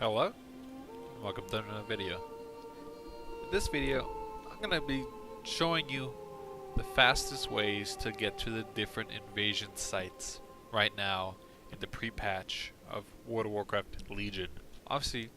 Hello, welcome to another video. In this video, I'm going to be showing you the fastest ways to get to the different invasion sites right now in the pre-patch of World of Warcraft Legion. Obviously,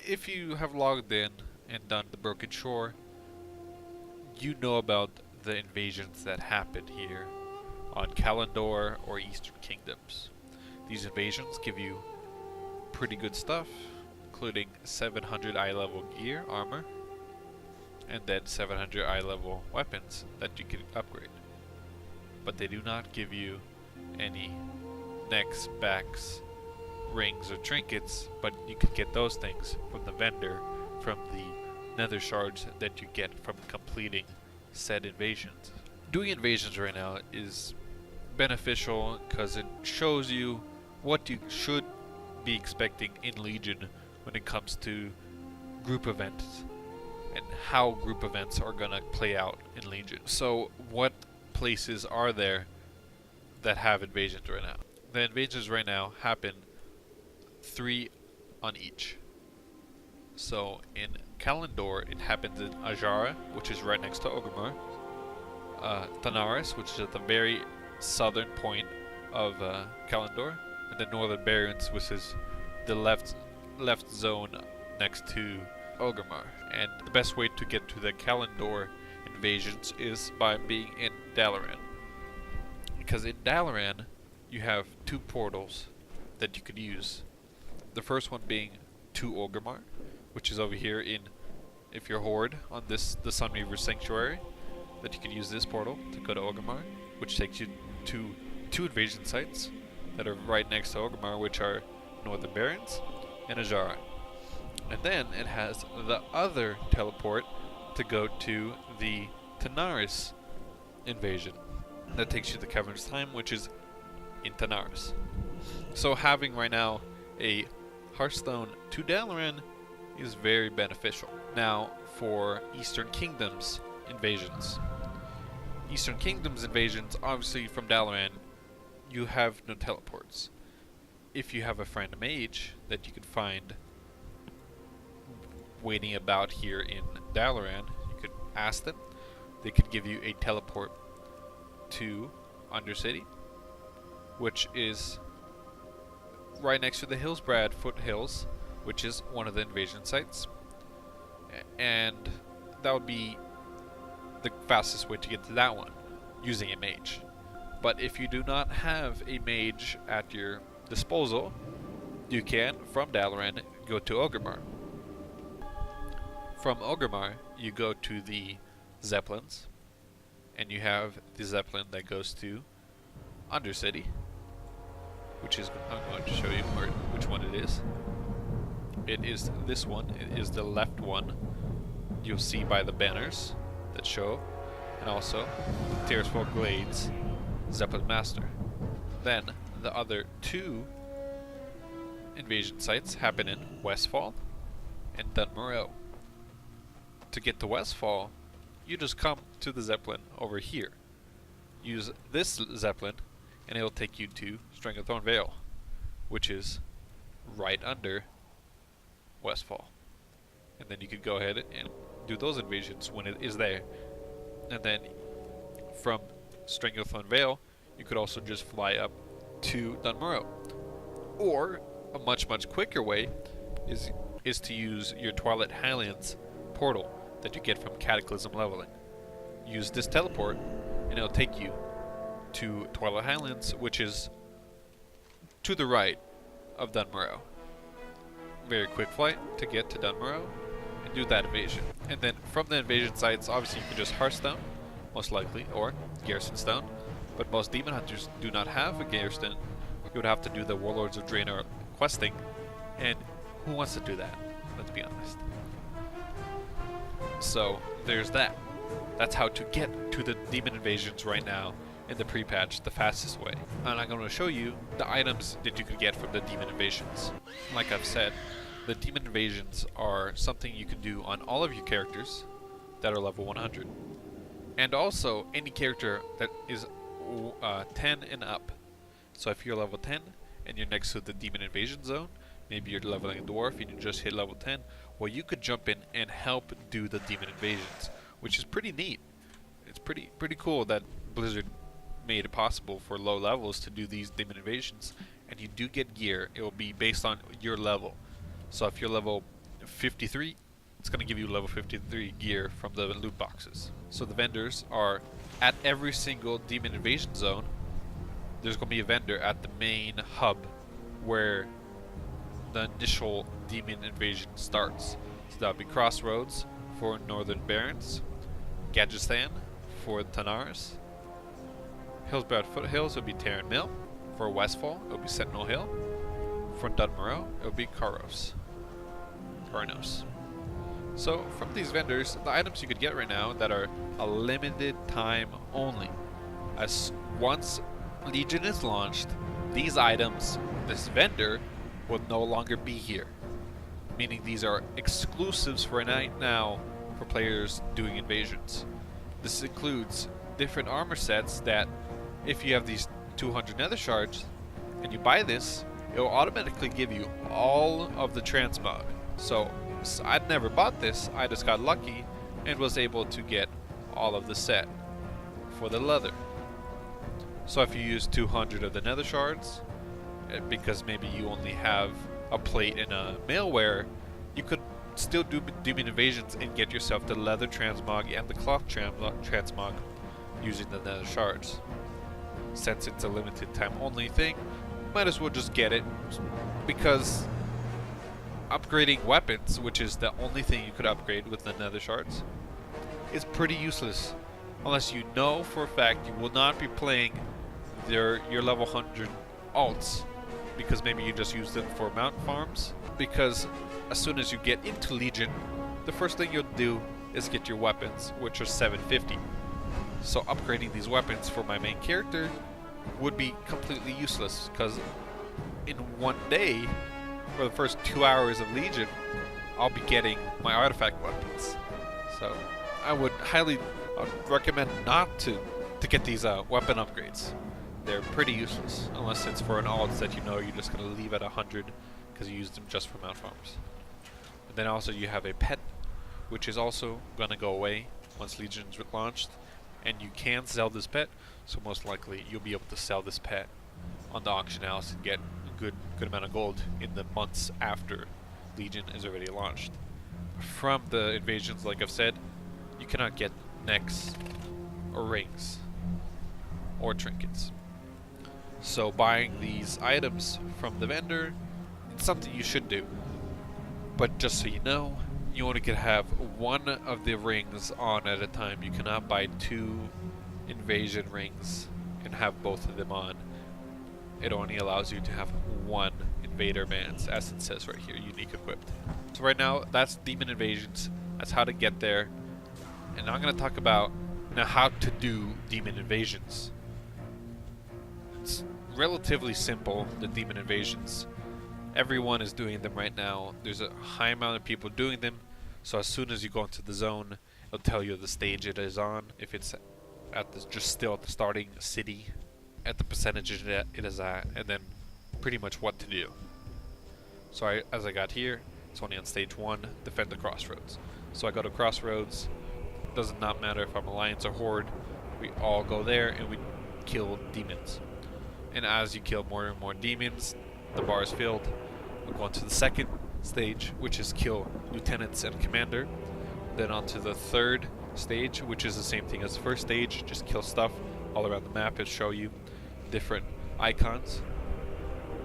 if you have logged in and done the Broken Shore, you know about the invasions that happen here on Kalimdor or Eastern Kingdoms. These invasions give you pretty good stuff, including 700 eye level gear, armor, and then 700 eye level weapons that you can upgrade. But they do not give you any necks, backs, rings, or trinkets, but you can get those things from the vendor from the nether shards that you get from completing said invasions. Doing invasions right now is beneficial because it shows you what you should be expecting in Legion when it comes to group events and how group events are gonna play out in Legion. So what places are there that have invasions right now? The invasions right now happen 3 on each. So in Kalimdor it happens in Azshara, which is right next to Orgrimmar, Tanaris, which is at the very southern point of Kalimdor, and the Northern Barrens, which is the left zone next to Orgrimmar. And the best way to get to the Kalimdor invasions is by being in Dalaran, because in Dalaran you have 2 portals that you could use. The first one being to Orgrimmar, which is over here in, if you're Horde on the Sunreaver Sanctuary, that you can use this portal to go to Orgrimmar, which takes you to 2 invasion sites that are right next to Orgrimmar, which are Northern Barrens and Azshara. And then it has the other teleport to go to the Tanaris invasion. That takes you to Cavernous Time, which is in Tanaris. So having right now a Hearthstone to Dalaran is very beneficial. Now for Eastern Kingdoms invasions. Eastern Kingdoms invasions, obviously from Dalaran, you have no teleports. If you have a friend mage that you can find waiting about here in Dalaran, you could ask them. They could give you a teleport to Undercity, which is right next to the Hillsbrad foothills, which is one of the invasion sites. And that would be the fastest way to get to that one, using a mage. But if you do not have a mage at your disposal, you can, from Dalaran, go to Orgrimmar. From Orgrimmar, you go to the Zeppelins, and you have the Zeppelin that goes to Undercity, which is, I'm going to show you which one it is. It is this one. It is the left one. You'll see by the banners that show, and also Tirisfal Glades Zeppelin Master. Then the other 2 invasion sites happen in Westfall and Dunmoreau. To get to Westfall, you just come to the Zeppelin over here. Use this Zeppelin and it'll take you to Stranglethorn Vale, which is right under Westfall. And then you could go ahead and do those invasions when it is there. And then from Stranglethorn Vale, you could also just fly up to Dunmoreau. Or a much quicker way is to use your Twilight Highlands portal that you get from Cataclysm leveling. Use this teleport and it'll take you to Twilight Highlands, which is to the right of Dunmoreau. Very quick flight to get to Dunmoreau and do that invasion. And then from the invasion sites, obviously you can just Hearthstone, most likely, or Garrison Stone. But most Demon Hunters do not have a Garrison. You would have to do the Warlords of Draenor questing, and who wants to do that? Let's be honest. So there's that. That's how to get to the demon invasions right now in the pre-patch the fastest way. And I'm going to show you the items that you can get from the demon invasions. Like I've said, the demon invasions are something you can do on all of your characters that are level 100. And also any character that is 10 and up. So if you're level 10 and you're next to the demon invasion zone, maybe you're leveling a dwarf and you just hit level 10, well, you could jump in and help do the demon invasions, which is pretty neat. It's pretty cool that Blizzard made it possible for low levels to do these demon invasions, and you do get gear. It will be based on your level. So if you're level 53, it's going to give you level 53 gear from the loot boxes. So the vendors are at every single demon invasion zone. There's going to be a vendor at the main hub where the initial demon invasion starts. So that'll be Crossroads for Northern Barrens, Gadgetzan for Tanaris, Hillsbrad Foothills will be Terran Mill. For Westfall, it'll be Sentinel Hill. For Dunmorrow, it'll be Karnos. So from these vendors, the items you could get right now that are a limited time only. As once Legion is launched, these items, this vendor, will no longer be here. Meaning these are exclusives for right now for players doing invasions. This includes different armor sets that, if you have these 200 nether shards and you buy this, it will automatically give you all of the transmog. So I'd never bought this, I just got lucky and was able to get all of the set for the leather. So if you use 200 of the nether shards, because maybe you only have a plate and a mailware, you could still do demon invasions and get yourself the leather transmog and the cloth transmog using the nether shards. Since it's a limited time only thing, might as well just get it, because upgrading weapons, which is the only thing you could upgrade with the nether shards, is pretty useless unless you know for a fact you will not be playing your level 100 alts, because maybe you just use them for mount farms. Because as soon as you get into Legion, the first thing you'll do is get your weapons, which are 750. So upgrading these weapons for my main character would be completely useless, because in one day, for the first 2 hours of Legion, I'll be getting my artifact weapons. So I would highly recommend not to get these weapon upgrades. They're pretty useless, unless it's for an alt that you know you're just going to leave at 100 because you use them just for mount farms. And then also you have a pet, which is also going to go away once Legion's launched, and you can sell this pet, so most likely you'll be able to sell this pet on the auction house and get a good amount of gold in the months after Legion is already launched. From the invasions, like I've said, you cannot get necks or rings or trinkets. So buying these items from the vendor, it's something you should do. But just so you know, you only can have one of the rings on at a time. You cannot buy 2 invasion rings and have both of them on. It only allows you to have 1 invader bands, as it says right here, unique equipped. So right now, that's demon invasions. That's how to get there. And now I'm going to talk about now how to do demon invasions. It's relatively simple, the demon invasions. Everyone is doing them right now. There's a high amount of people doing them. So as soon as you go into the zone, it'll tell you the stage it is on. If it's at the, just still at the starting city, at the percentage that it is at, and then pretty much what to do. So as I got here, it's only on stage 1, defend the crossroads. So I go to crossroads. Does not matter if I'm Alliance or Horde. We all go there and we kill demons. And as you kill more and more demons, the bar is filled. We'll go on to the second stage, which is kill lieutenants and commander. Then on to the third stage, which is the same thing as the first stage, just kill stuff all around the map. It'll show you different icons.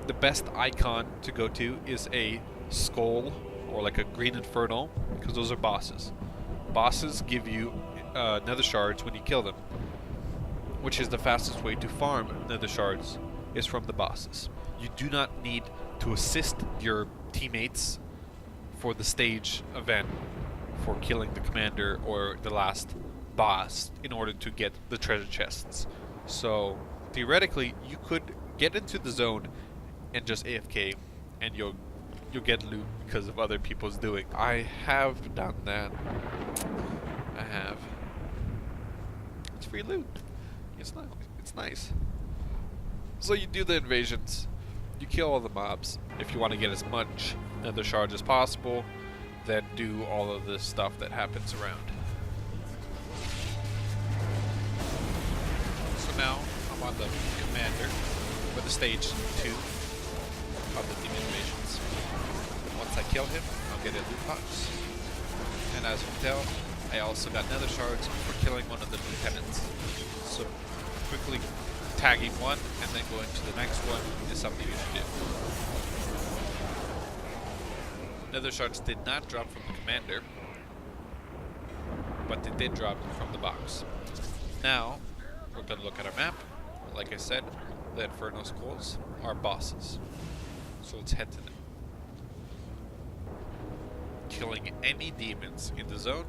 The best icon to go to is a skull or like a green infernal, because those are bosses. Bosses give you nether shards when you kill them, which is the fastest way to farm nether shards, is from the bosses. You do not need to assist your teammates for the stage event for killing the commander or the last boss in order to get the treasure chests. So theoretically, you could get into the zone and just AFK, and you'll get loot because of other people's doing. I have done that. I have. It's free loot. It's nice. So you do the invasions. you kill all the mobs. If you want to get as much nether shards as possible, then do all of the stuff that happens around. So now I'm on the commander for the stage 2 of the Demon Invasions. Once I kill him, I'll get a loot box. And as you can tell, I also got nether shards for killing one of the lieutenants. So quickly tagging one and then going to the next one is something you should do. Nether shards did not drop from the commander, but they did drop from the box. Now, we're going to look at our map. Like I said, the Inferno Skulls are bosses. So let's head to them. Killing any demons in the zone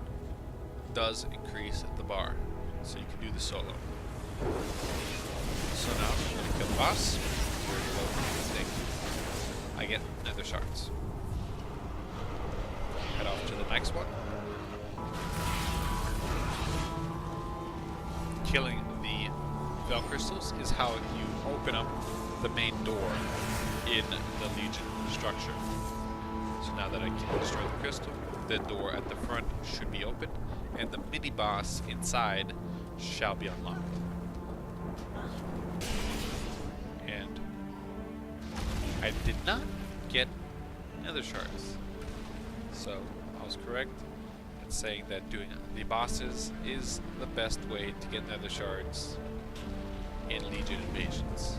does increase the bar, so you can do the solo. So now I'm going to kill the boss. Very low thing. I get nether shards. Head off to the next one. Killing the Fel Crystals is how you open up the main door in the Legion structure. So now that I can destroy the crystal, the door at the front should be open, and the mini boss inside shall be unlocked. And I did not get nether shards. So I was correct in saying that doing the bosses is the best way to get nether shards in Legion Invasions.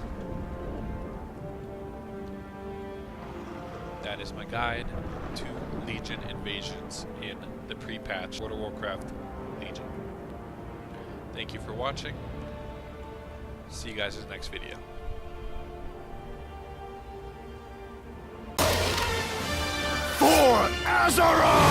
That is my guide to Legion Invasions in the pre-patch World of Warcraft Legion. Thank you for watching. See you guys in the next video. For Azeroth!